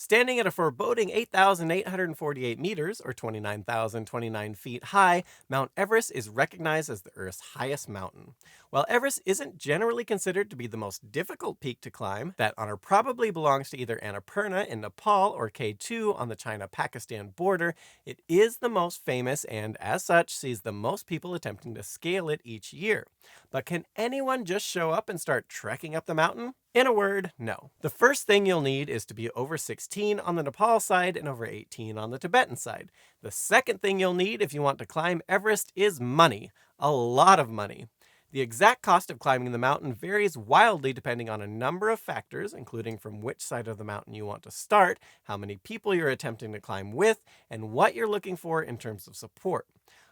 Standing at a foreboding 8,848 meters, or 29,029 feet high, Mount Everest is recognized as the Earth's highest mountain. While Everest isn't generally considered to be the most difficult peak to climb, that honor probably belongs to either Annapurna in Nepal or K2 on the China-Pakistan border. It is the most famous and, as such, sees the most people attempting to scale it each year. But can anyone just show up and start trekking up the mountain? In a word, no. The first thing you'll need is to be over 16 on the Nepal side and over 18 on the Tibetan side. The second thing you'll need if you want to climb Everest is money. A lot of money. The exact cost of climbing the mountain varies wildly depending on a number of factors, including from which side of the mountain you want to start, how many people you're attempting to climb with, and what you're looking for in terms of support.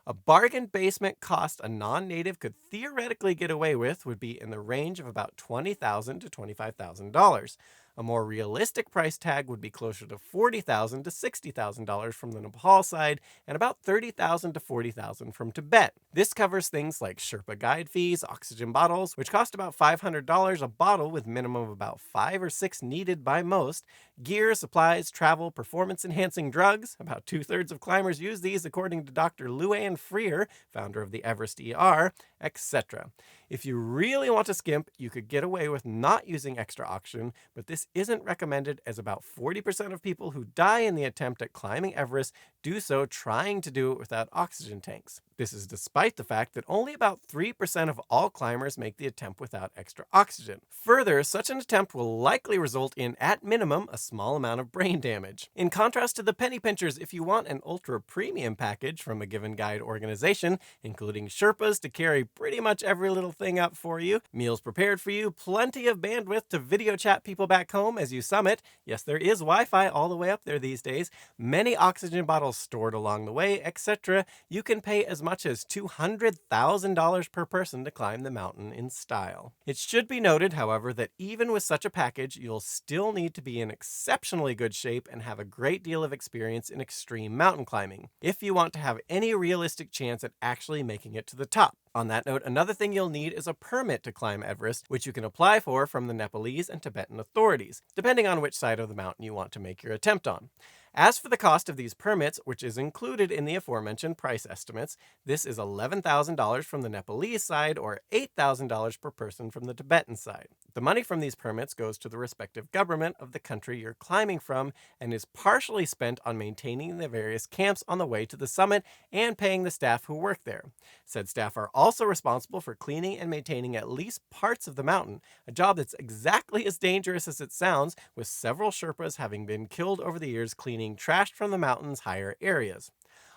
A bargain basement cost a non-native could theoretically get away with would be in the range of about $20,000 to $25,000. A more realistic price tag would be closer to $40,000 to $60,000 from the Nepal side and about $30,000 to $40,000 from Tibet. This covers things like Sherpa guide fees, oxygen bottles, which cost about $500 a bottle with minimum of about 5 or 6 needed by most, gear, supplies, travel, performance-enhancing drugs. About 2/3 of climbers use these according to Dr. Luann Freer, founder of the Everest ER, etc. If you really want to skimp, you could get away with not using extra oxygen, but this isn't recommended as about 40% of people who die in the attempt at climbing Everest do so trying to do it without oxygen tanks. This is despite the fact that only about 3% of all climbers make the attempt without extra oxygen. Further, such an attempt will likely result in, at minimum, a small amount of brain damage. In contrast to the penny pinchers, if you want an ultra premium package from a given guide organization, including Sherpas to carry pretty much every little thing up for you, meals prepared for you, plenty of bandwidth to video chat people back home as you summit, yes, there is Wi-Fi all the way up there these days, many oxygen bottles stored along the way, etc., you can pay as much as $200,000 per person to climb the mountain in style. It should be noted, however, that even with such a package, you'll still need to be in exceptionally good shape and have a great deal of experience in extreme mountain climbing, if you want to have any realistic chance at actually making it to the top. On that note, another thing you'll need is a permit to climb Everest, which you can apply for from the Nepalese and Tibetan authorities, depending on which side of the mountain you want to make your attempt on. As for the cost of these permits, which is included in the aforementioned price estimates, this is $11,000 from the Nepalese side or $8,000 per person from the Tibetan side. The money from these permits goes to the respective government of the country you're climbing from and is partially spent on maintaining the various camps on the way to the summit and paying the staff who work there. Said staff are also responsible for cleaning and maintaining at least parts of the mountain, a job that's exactly as dangerous as it sounds, with several Sherpas having been killed over the years cleaning trash from the mountain's higher areas.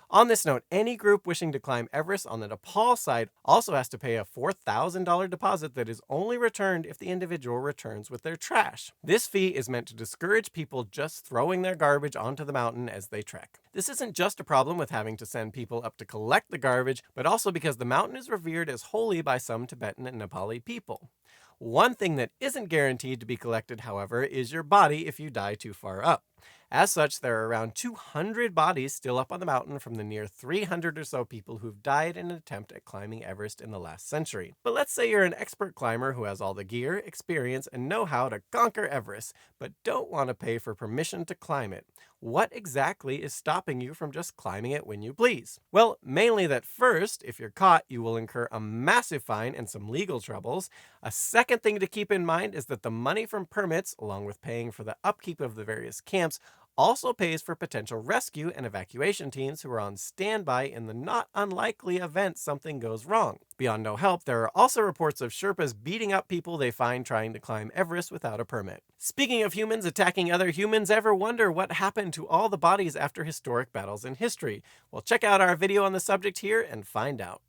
On this note, any group wishing to climb Everest on the Nepal side also has to pay a $4,000 deposit that is only returned if the individual returns with their trash. This fee is meant to discourage people just throwing their garbage onto the mountain as they trek. This isn't just a problem with having to send people up to collect the garbage, but also because the mountain is revered as holy by some Tibetan and Nepali people. One thing that isn't guaranteed to be collected, however, is your body if you die too far up. As such, there are around 200 bodies still up on the mountain from the near 300 or so people who've died in an attempt at climbing Everest in the last century. But let's say you're an expert climber who has all the gear, experience, and know-how to conquer Everest, but don't want to pay for permission to climb it. What exactly is stopping you from just climbing it when you please? Well, mainly that first, if you're caught, you will incur a massive fine and some legal troubles. A second thing to keep in mind is that the money from permits, along with paying for the upkeep of the various camps, also pays for potential rescue and evacuation teams who are on standby in the not unlikely event something goes wrong. Beyond no help, there are also reports of Sherpas beating up people they find trying to climb Everest without a permit. Speaking of humans attacking other humans, ever wonder what happened to all the bodies after historic battles in history? Well, check out our video on the subject here and find out.